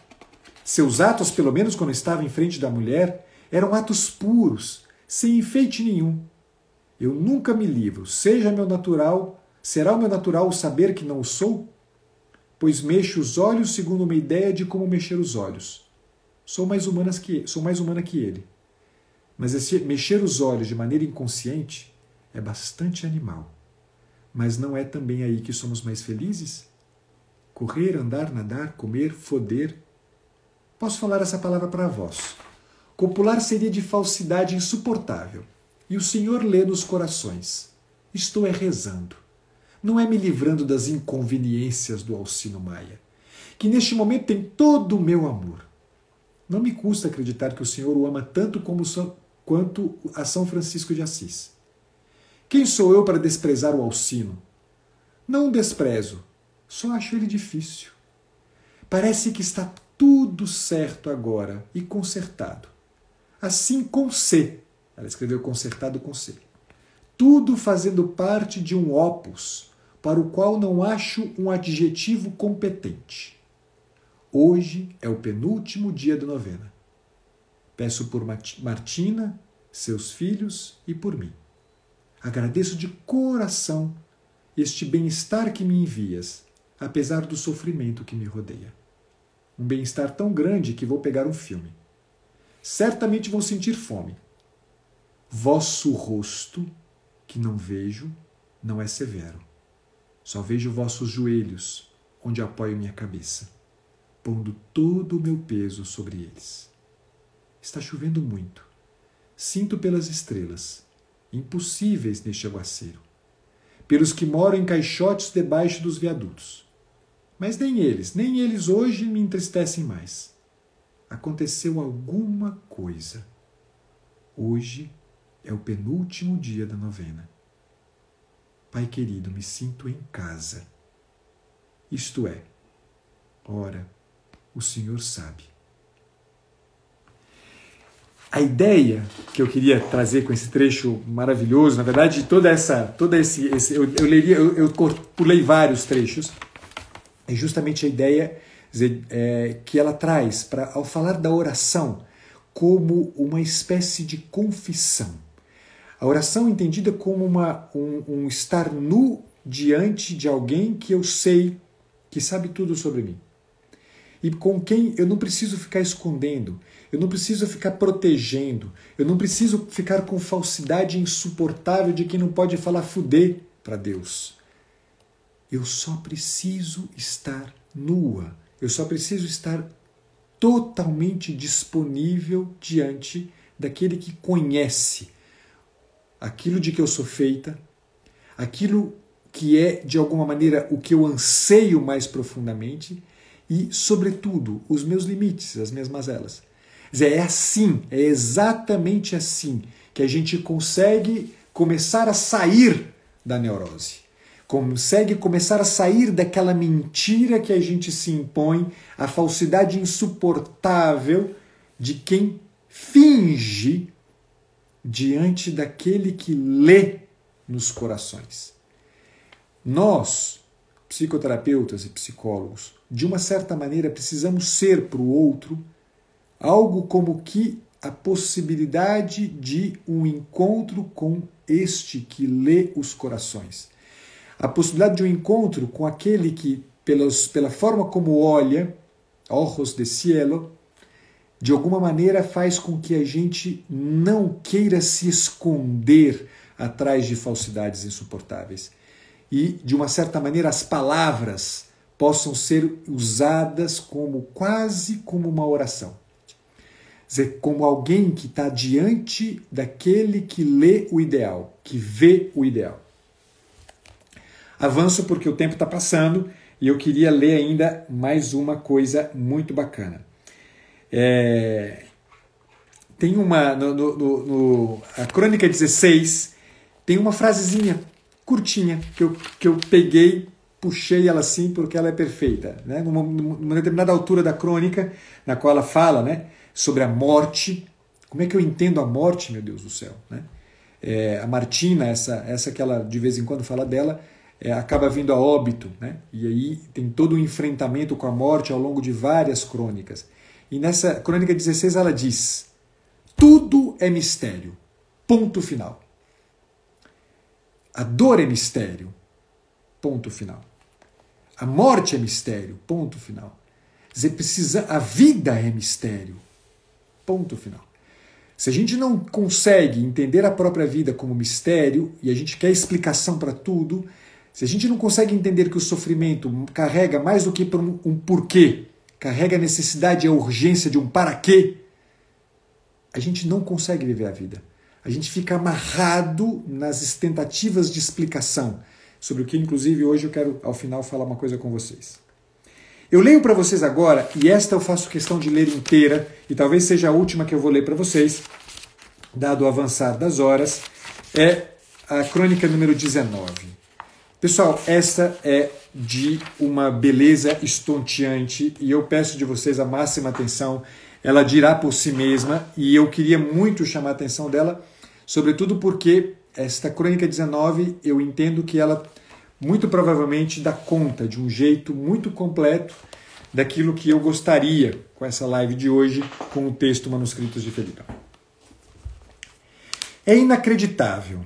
Seus atos, pelo menos quando estava em frente da mulher, eram atos puros, sem enfeite nenhum. Eu nunca me livro, será o meu natural o saber que não o sou? Pois mexo os olhos segundo uma ideia de como mexer os olhos. Sou mais humana que ele. Mas mexer os olhos de maneira inconsciente é bastante animal. Mas não é também aí que somos mais felizes? Correr, andar, nadar, comer, foder. Posso falar essa palavra para vós. Copular seria de falsidade insuportável. E o Senhor lê nos corações. Estou rezando. Não é me livrando das inconveniências do Alcino Maia, que neste momento tem todo o meu amor. Não me custa acreditar que o Senhor o ama tanto como quanto a São Francisco de Assis. Quem sou eu para desprezar o Alcino? Não o desprezo, só acho ele difícil. Parece que está tudo certo agora e consertado. Assim com C. Ela escreveu consertado com C. Tudo fazendo parte de um opus, para o qual não acho um adjetivo competente. Hoje é o penúltimo dia da novena. Peço por Martina, seus filhos e por mim. Agradeço de coração este bem-estar que me envias, apesar do sofrimento que me rodeia. Um bem-estar tão grande que vou pegar um filme. Certamente vou sentir fome. Vosso rosto, que não vejo, não é severo. Só vejo vossos joelhos, onde apoio minha cabeça, pondo todo o meu peso sobre eles. Está chovendo muito. Sinto pelas estrelas, impossíveis neste aguaceiro, pelos que moram em caixotes debaixo dos viadutos. Mas nem eles hoje me entristecem mais. Aconteceu alguma coisa. Hoje é o penúltimo dia da novena. Pai querido, me sinto em casa. Isto é, ora, o Senhor sabe. A ideia que eu queria trazer com esse trecho maravilhoso, na verdade, eu pulei vários trechos, é justamente a ideia que ela traz ao falar da oração como uma espécie de confissão. A oração entendida como um estar nu diante de alguém que eu sei que sabe tudo sobre mim. E com quem eu não preciso ficar escondendo, eu não preciso ficar protegendo, eu não preciso ficar com falsidade insuportável de quem não pode falar fudê para Deus. Eu só preciso estar nua, eu só preciso estar totalmente disponível diante daquele que conhece aquilo de que eu sou feita, aquilo que é, de alguma maneira, o que eu anseio mais profundamente e, sobretudo, os meus limites, as minhas mazelas. Quer dizer, é assim, é exatamente assim que a gente consegue começar a sair da neurose. Consegue começar a sair daquela mentira que a gente se impõe, a falsidade insuportável de quem finge diante daquele que lê nos corações. Nós, psicoterapeutas e psicólogos, de uma certa maneira precisamos ser para o outro algo como que a possibilidade de um encontro com este que lê os corações. A possibilidade de um encontro com aquele que, pela forma como olha, ojos de cielo, de alguma maneira faz com que a gente não queira se esconder atrás de falsidades insuportáveis. E, de uma certa maneira, as palavras possam ser usadas quase como uma oração. Quer dizer, como alguém que está diante daquele que lê o ideal, que vê o ideal. Avanço porque o tempo está passando e eu queria ler ainda mais uma coisa muito bacana. Tem uma... a Crônica 16 tem uma frasezinha curtinha que eu peguei, puxei ela assim porque ela é perfeita. Né? Numa determinada altura da crônica, na qual ela fala, né, sobre a morte. Como é que eu entendo a morte, meu Deus do céu? Né? A Martina, essa que ela de vez em quando fala dela, acaba vindo a óbito, né? E aí tem todo um enfrentamento com a morte ao longo de várias crônicas. E nessa crônica 16 ela diz: tudo é mistério, ponto final. A dor é mistério, ponto final. A morte é mistério, ponto final. A vida é mistério, ponto final. Se a gente não consegue entender a própria vida como mistério e a gente quer explicação para tudo, se a gente não consegue entender que o sofrimento carrega mais do que um porquê, carrega a necessidade e a urgência de um para quê, a gente não consegue viver a vida. A gente fica amarrado nas tentativas de explicação, sobre o que, inclusive, hoje eu quero, ao final, falar uma coisa com vocês. Eu leio para vocês agora, e esta eu faço questão de ler inteira, e talvez seja a última que eu vou ler para vocês, dado o avançar das horas, é a crônica número 19. Pessoal, esta é de uma beleza estonteante e eu peço de vocês a máxima atenção. Ela dirá por si mesma e eu queria muito chamar a atenção dela, sobretudo porque esta crônica 19, eu entendo que ela muito provavelmente dá conta de um jeito muito completo daquilo que eu gostaria com essa live de hoje, com o texto Manuscritos de Felipão. É inacreditável,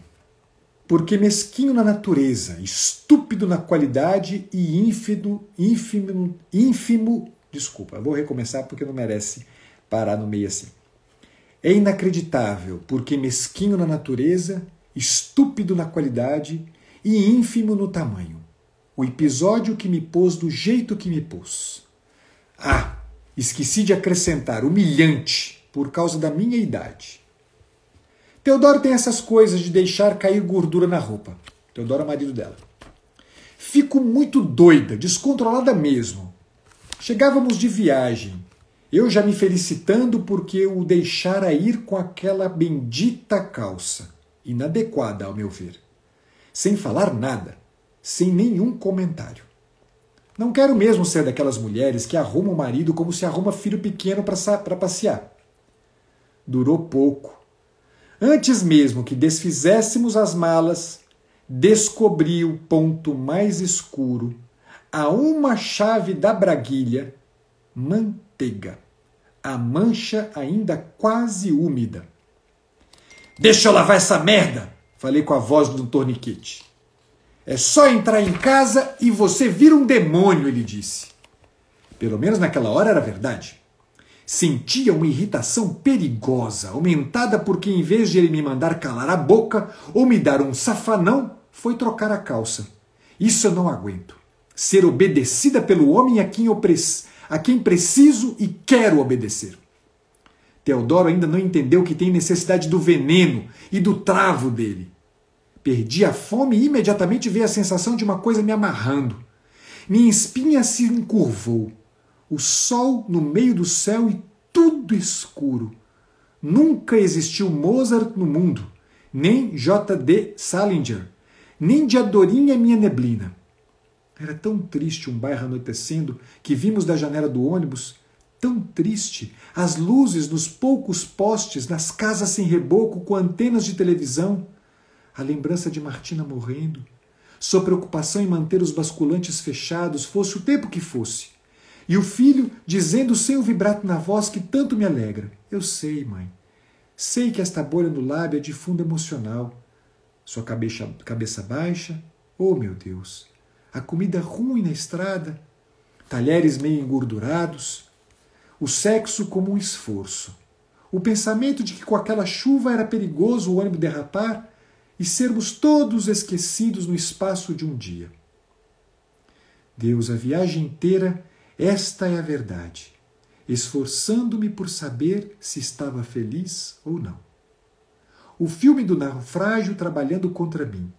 porque mesquinho na natureza, estúpido na qualidade e ínfimo, desculpa, vou recomeçar porque não merece parar no meio assim. É inacreditável, porque mesquinho na natureza, estúpido na qualidade e ínfimo no tamanho. O episódio que me pôs do jeito que me pôs. Ah, esqueci de acrescentar, humilhante, por causa da minha idade. Teodoro tem essas coisas de deixar cair gordura na roupa. Teodoro é o marido dela. Fico muito doida, descontrolada mesmo. Chegávamos de viagem, eu já me felicitando porque o deixara ir com aquela bendita calça, inadequada ao meu ver. Sem falar nada, sem nenhum comentário. Não quero mesmo ser daquelas mulheres que arrumam o marido como se arruma filho pequeno para passear. Durou pouco. Antes mesmo que desfizéssemos as malas, descobri o ponto mais escuro, a uma chave da braguilha, manteiga, a mancha ainda quase úmida. Deixa eu lavar essa merda, falei com a voz do torniquete. É só entrar em casa e você vira um demônio, ele disse. Pelo menos naquela hora era verdade. Sentia uma irritação perigosa, aumentada porque em vez de ele me mandar calar a boca ou me dar um safanão, foi trocar a calça. Isso eu não aguento. Ser obedecida pelo homem a quem preciso e quero obedecer. Teodoro ainda não entendeu que tem necessidade do veneno e do travo dele. Perdi a fome e imediatamente veio a sensação de uma coisa me amarrando. Minha espinha se encurvou. O sol no meio do céu e tudo escuro. Nunca existiu Mozart no mundo, nem J.D. Salinger, nem de Adorinha minha neblina. Era tão triste um bairro anoitecendo que vimos da janela do ônibus, tão triste, as luzes nos poucos postes, nas casas sem reboco com antenas de televisão, a lembrança de Martina morrendo, sua preocupação em manter os basculantes fechados, fosse o tempo que fosse. E o filho dizendo sem o vibrato na voz que tanto me alegra. Eu sei, mãe. Sei que esta bolha no lábio é de fundo emocional. Sua cabeça baixa. Oh, meu Deus. A comida ruim na estrada. Talheres meio engordurados. O sexo como um esforço. O pensamento de que com aquela chuva era perigoso o ônibus derrapar e sermos todos esquecidos no espaço de um dia. Deus, a viagem inteira, esta é a verdade, esforçando-me por saber se estava feliz ou não. O filme do naufrágio trabalhando contra mim.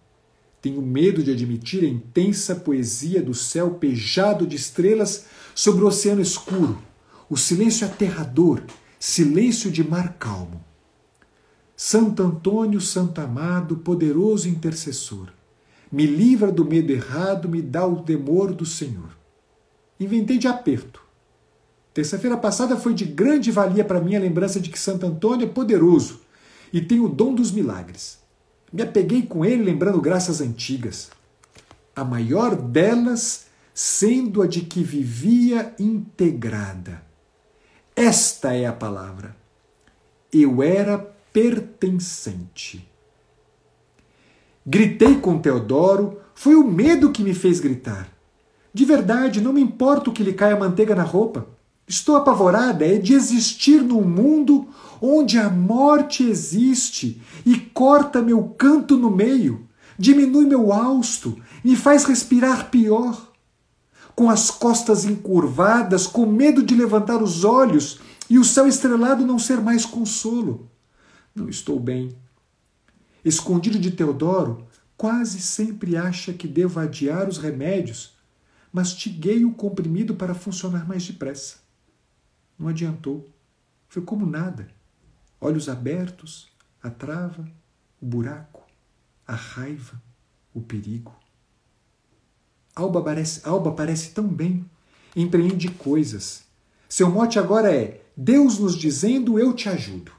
Tenho medo de admitir a intensa poesia do céu pejado de estrelas sobre o oceano escuro, o silêncio aterrador, silêncio de mar calmo. Santo Antônio, Santo Amado, poderoso intercessor, me livra do medo errado, me dá o temor do Senhor. Inventei de aperto. Terça-feira passada foi de grande valia para mim a lembrança de que Santo Antônio é poderoso e tem o dom dos milagres. Me apeguei com ele lembrando graças antigas. A maior delas sendo a de que vivia integrada. Esta é a palavra. Eu era pertencente. Gritei com Teodoro, foi o medo que me fez gritar. De verdade, não me importa o que lhe caia manteiga na roupa. Estou apavorada, é de existir num mundo onde a morte existe e corta meu canto no meio, diminui meu hausto, me faz respirar pior. Com as costas encurvadas, com medo de levantar os olhos e o céu estrelado não ser mais consolo. Não estou bem. Escondido de Teodoro, quase sempre acha que devo adiar os remédios. Mastiguei o comprimido para funcionar mais depressa. Não adiantou. Foi como nada. Olhos abertos, a trava, o buraco, a raiva, o perigo. Alba parece tão bem, empreende coisas. Seu mote agora é: Deus nos dizendo, eu te ajudo.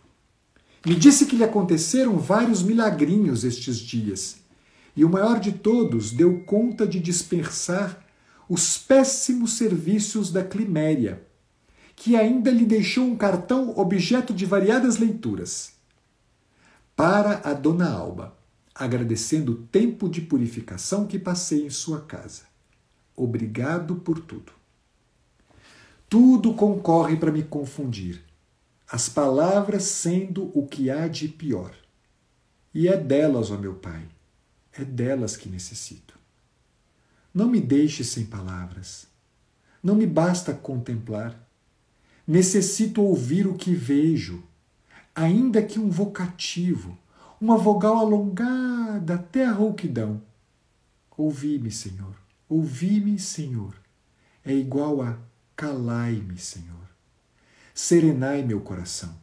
Me disse que lhe aconteceram vários milagrinhos estes dias, e o maior de todos deu conta de dispersar os péssimos serviços da Climéria, que ainda lhe deixou um cartão objeto de variadas leituras. Para a dona Alba, agradecendo o tempo de purificação que passei em sua casa. Obrigado por tudo. Tudo concorre para me confundir, as palavras sendo o que há de pior. E é delas, ó meu Pai, é delas que necessito. Não me deixe sem palavras. Não me basta contemplar. Necessito ouvir o que vejo, ainda que um vocativo, uma vogal alongada até a rouquidão. Ouvi-me, Senhor. Ouvi-me, Senhor. É igual a calai-me, Senhor. Serenai meu coração.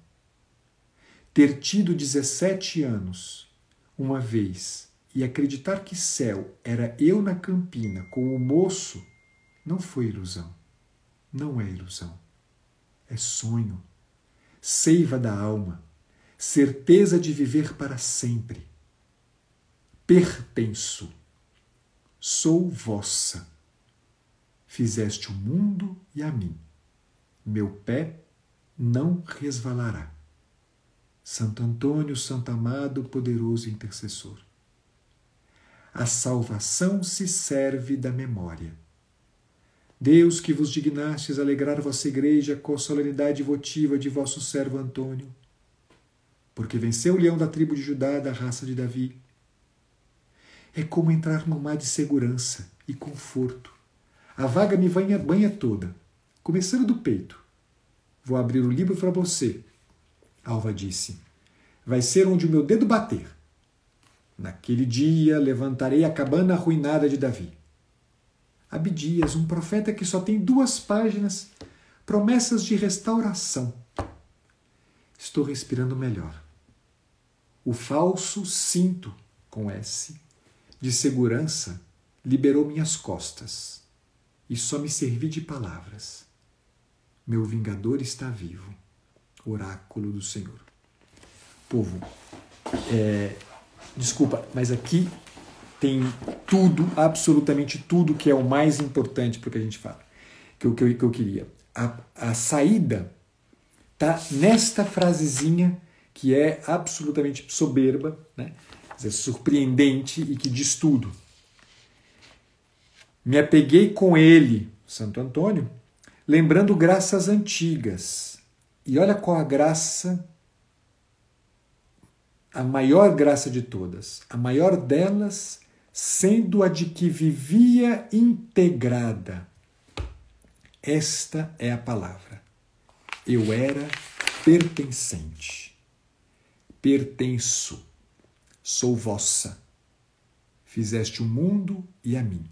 Ter tido 17 anos, uma vez, e acreditar que céu era eu na campina com o moço, não foi ilusão. Não é ilusão. É sonho. Seiva da alma. Certeza de viver para sempre. Pertenço. Sou vossa. Fizeste o mundo e a mim. Meu pé não resvalará. Santo Antônio, Santo Amado, poderoso intercessor. A salvação se serve da memória. Deus, que vos dignastes alegrar vossa igreja com a solenidade votiva de vosso servo Antônio, porque venceu o leão da tribo de Judá, da raça de Davi. É como entrar num mar de segurança e conforto. A vaga me banha toda, começando do peito. Vou abrir o livro para você. Alva disse, vai ser onde o meu dedo bater. Naquele dia levantarei a cabana arruinada de Davi. Abdias, um profeta que só tem 2 páginas, promessas de restauração. Estou respirando melhor. O falso cinto, com S, de segurança, liberou minhas costas. E só me servi de palavras. Meu vingador está vivo. Oráculo do Senhor. Povo, desculpa, mas aqui tem tudo, absolutamente tudo que é o mais importante para o que a gente fala, que eu queria. A saída está nesta frasezinha que é absolutamente soberba, né? Quer dizer, surpreendente e que diz tudo. Me apeguei com ele, Santo Antônio, lembrando graças antigas. E olha qual a graça, a maior graça de todas. A maior delas sendo a de que vivia integrada. Esta é a palavra. Eu era pertencente. Pertenço. Sou vossa. Fizeste o mundo e a mim.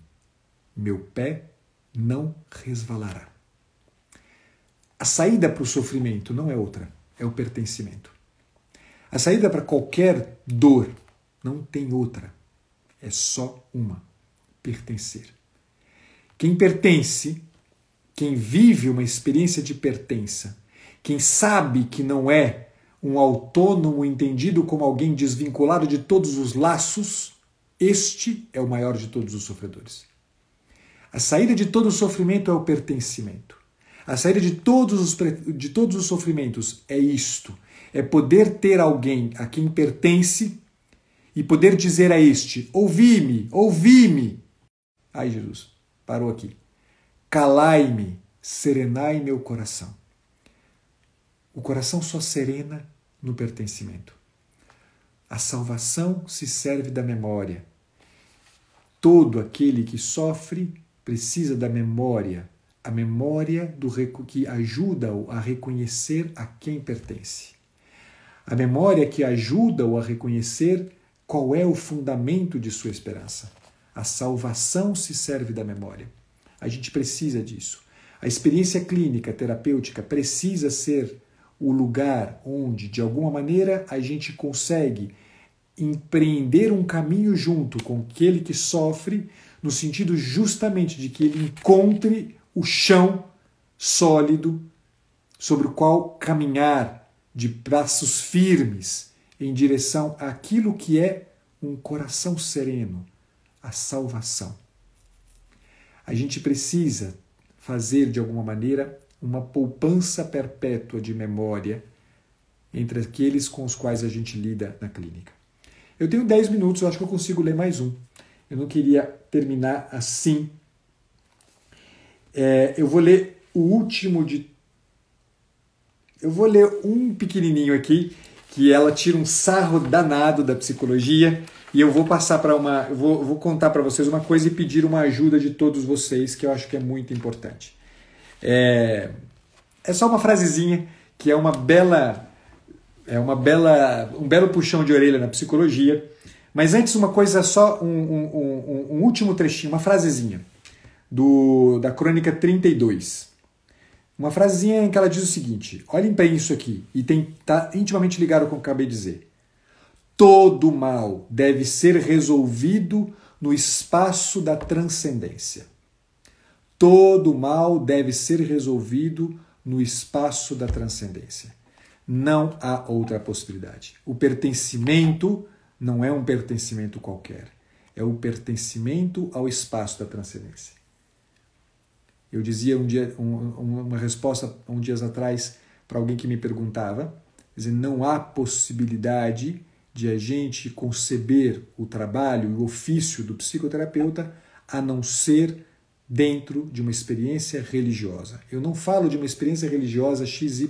Meu pé não resvalará. A saída para o sofrimento não é outra, é o pertencimento. A saída para qualquer dor não tem outra, é só uma: pertencer. Quem pertence, quem vive uma experiência de pertença, quem sabe que não é um autônomo entendido como alguém desvinculado de todos os laços, este é o maior de todos os sofredores. A saída de todo o sofrimento é o pertencimento. A saída de todos os sofrimentos é isto. É poder ter alguém a quem pertence e poder dizer a este: ouvi-me, ouvi-me. Ai, Jesus, parou aqui. Calai-me, serenai meu coração. O coração só serena no pertencimento. A salvação se serve da memória. Todo aquele que sofre precisa da memória, a memória que ajuda-o a reconhecer a quem pertence. A memória que ajuda-o a reconhecer qual é o fundamento de sua esperança. A salvação se serve da memória. A gente precisa disso. A experiência clínica, terapêutica, precisa ser o lugar onde, de alguma maneira, a gente consegue empreender um caminho junto com aquele que sofre, no sentido justamente de que ele encontre o chão sólido sobre o qual caminhar de braços firmes em direção àquilo que é um coração sereno, a salvação. A gente precisa fazer, de alguma maneira, uma poupança perpétua de memória entre aqueles com os quais a gente lida na clínica. Eu tenho 10 minutos, eu acho que eu consigo ler mais um. Eu não queria terminar assim. Eu vou ler o último de... Eu vou ler um pequenininho aqui, que ela tira um sarro danado da psicologia, e eu vou passar para uma... Eu vou contar para vocês uma coisa e pedir uma ajuda de todos vocês, que eu acho que é muito importante. É só uma frasezinha, que é um belo puxão de orelha na psicologia. Mas antes, uma coisa só, um último trechinho, uma frasezinha da Crônica 32. Uma frasezinha em que ela diz o seguinte, olhem para isso aqui, e está intimamente ligado com o que eu acabei de dizer. Todo mal deve ser resolvido no espaço da transcendência. Todo mal deve ser resolvido no espaço da transcendência. Não há outra possibilidade. O pertencimento não é um pertencimento qualquer. É o pertencimento ao espaço da transcendência. Eu dizia uma resposta um dias atrás para alguém que me perguntava, dizendo, não há possibilidade de a gente conceber o trabalho e o ofício do psicoterapeuta a não ser dentro de uma experiência religiosa. Eu não falo de uma experiência religiosa XYZ,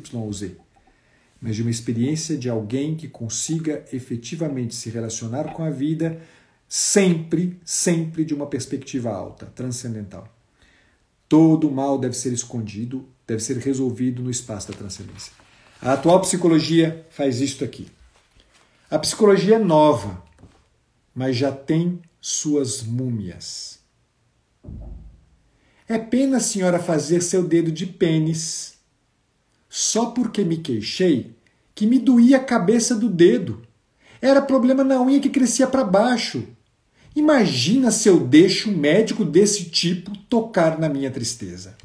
mas de uma experiência de alguém que consiga efetivamente se relacionar com a vida sempre de uma perspectiva alta, transcendental. Todo mal deve ser escondido, deve ser resolvido no espaço da transcendência. A atual psicologia faz isto aqui. A psicologia é nova, mas já tem suas múmias. É pena a senhora fazer seu dedo de pênis só porque me queixei que me doía a cabeça do dedo. Era problema na unha que crescia para baixo. Imagina se eu deixo um médico desse tipo tocar na minha tristeza.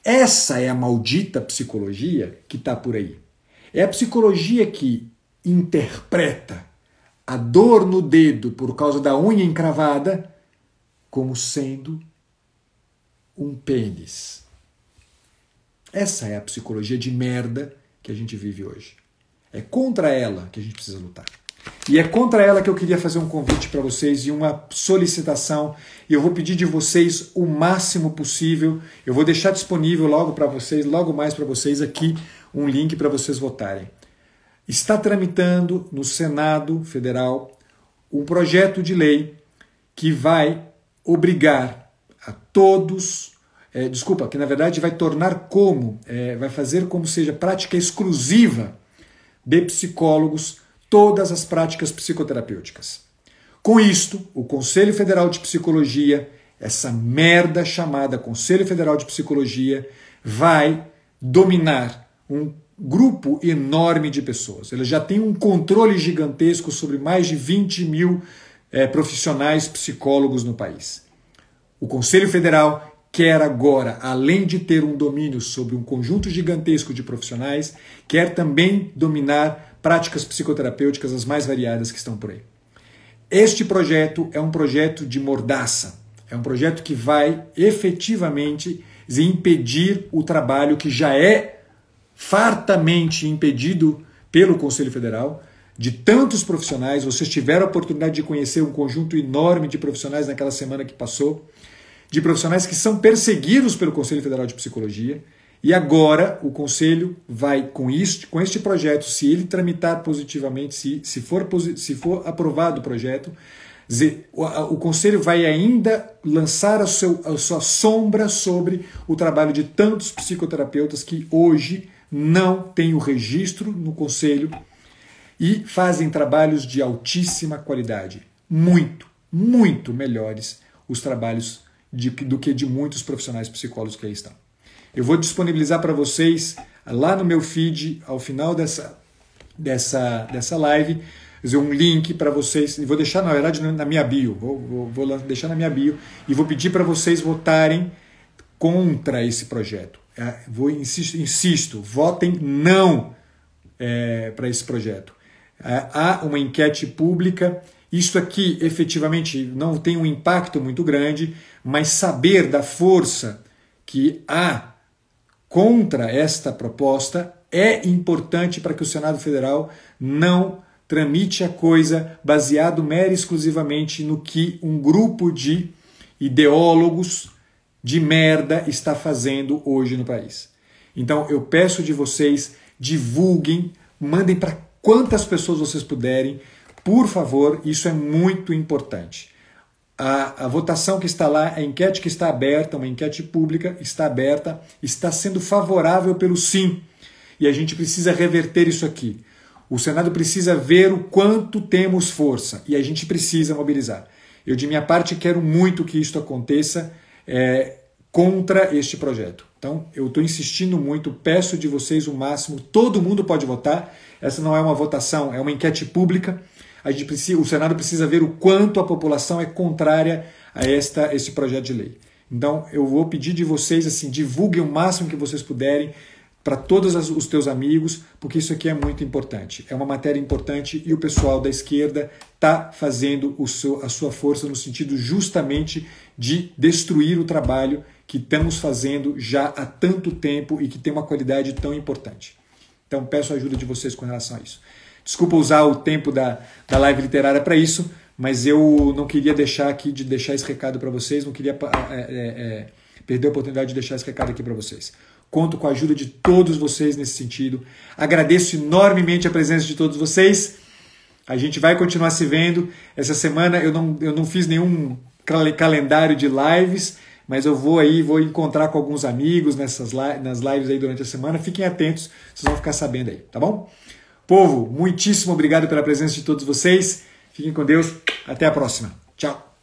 Essa é a maldita psicologia que está por aí. É a psicologia que interpreta a dor no dedo por causa da unha encravada como sendo um pênis. Essa é a psicologia de merda que a gente vive hoje. É contra ela que a gente precisa lutar. E é contra ela que eu queria fazer um convite para vocês e uma solicitação. E eu vou pedir de vocês o máximo possível. Eu vou deixar disponível logo mais para vocês aqui um link para vocês votarem. Está tramitando no Senado Federal um projeto de lei que vai obrigar a todos, que na verdade vai tornar vai fazer como seja prática exclusiva de psicólogos todas as práticas psicoterapêuticas. Com isto, o Conselho Federal de Psicologia, essa merda chamada Conselho Federal de Psicologia, vai dominar um grupo enorme de pessoas. Ele já tem um controle gigantesco sobre mais de 20 mil profissionais psicólogos no país. O Conselho Federal quer agora, além de ter um domínio sobre um conjunto gigantesco de profissionais, quer também dominar práticas psicoterapêuticas as mais variadas que estão por aí. Este projeto é um projeto de mordaça. É um projeto que vai efetivamente impedir o trabalho que já é fartamente impedido pelo Conselho Federal, de tantos profissionais. Vocês tiveram a oportunidade de conhecer um conjunto enorme de profissionais naquela semana que passou, de profissionais que são perseguidos pelo Conselho Federal de Psicologia. E agora o Conselho vai, com este projeto, se ele tramitar positivamente, se for aprovado o projeto, o Conselho vai ainda lançar a sua sombra sobre o trabalho de tantos psicoterapeutas que hoje não têm o registro no Conselho e fazem trabalhos de altíssima qualidade. Muito melhores os trabalhos do que de muitos profissionais psicólogos que aí estão. Eu vou disponibilizar para vocês lá no meu feed, ao final dessa live, um link para vocês, e vou deixar, na verdade, na minha bio, vou deixar na minha bio, e vou pedir para vocês votarem contra esse projeto. Insisto, votem não para esse projeto. Há uma enquete pública, isso aqui efetivamente não tem um impacto muito grande, mas saber da força que há contra esta proposta é importante para que o Senado Federal não tramite a coisa baseado mera e exclusivamente no que um grupo de ideólogos de merda está fazendo hoje no país. Então eu peço de vocês, divulguem, mandem para quantas pessoas vocês puderem, por favor, isso é muito importante. A votação que está lá, a enquete que está aberta, uma enquete pública, está aberta, está sendo favorável pelo sim. E a gente precisa reverter isso aqui. O Senado precisa ver o quanto temos força e a gente precisa mobilizar. Eu, de minha parte, quero muito que isso aconteça contra este projeto. Então, eu estou insistindo muito, peço de vocês o máximo, todo mundo pode votar. Essa não é uma votação, é uma enquete pública. O Senado precisa ver o quanto a população é contrária a esse projeto de lei. Então, eu vou pedir de vocês, assim, divulguem o máximo que vocês puderem para todos os teus amigos, porque isso aqui é muito importante. É uma matéria importante e o pessoal da esquerda está fazendo a sua força no sentido justamente de destruir o trabalho que estamos fazendo já há tanto tempo e que tem uma qualidade tão importante. Então, peço a ajuda de vocês com relação a isso. Desculpa usar o tempo da live literária para isso, mas eu não queria deixar esse recado para vocês, não queria perder a oportunidade de deixar esse recado aqui para vocês. Conto com a ajuda de todos vocês nesse sentido. Agradeço enormemente a presença de todos vocês. A gente vai continuar se vendo. Essa semana eu não fiz nenhum calendário de lives, mas eu vou encontrar com alguns amigos nas lives aí durante a semana. Fiquem atentos, vocês vão ficar sabendo aí, tá bom? Povo, muitíssimo obrigado pela presença de todos vocês. Fiquem com Deus. Até a próxima. Tchau.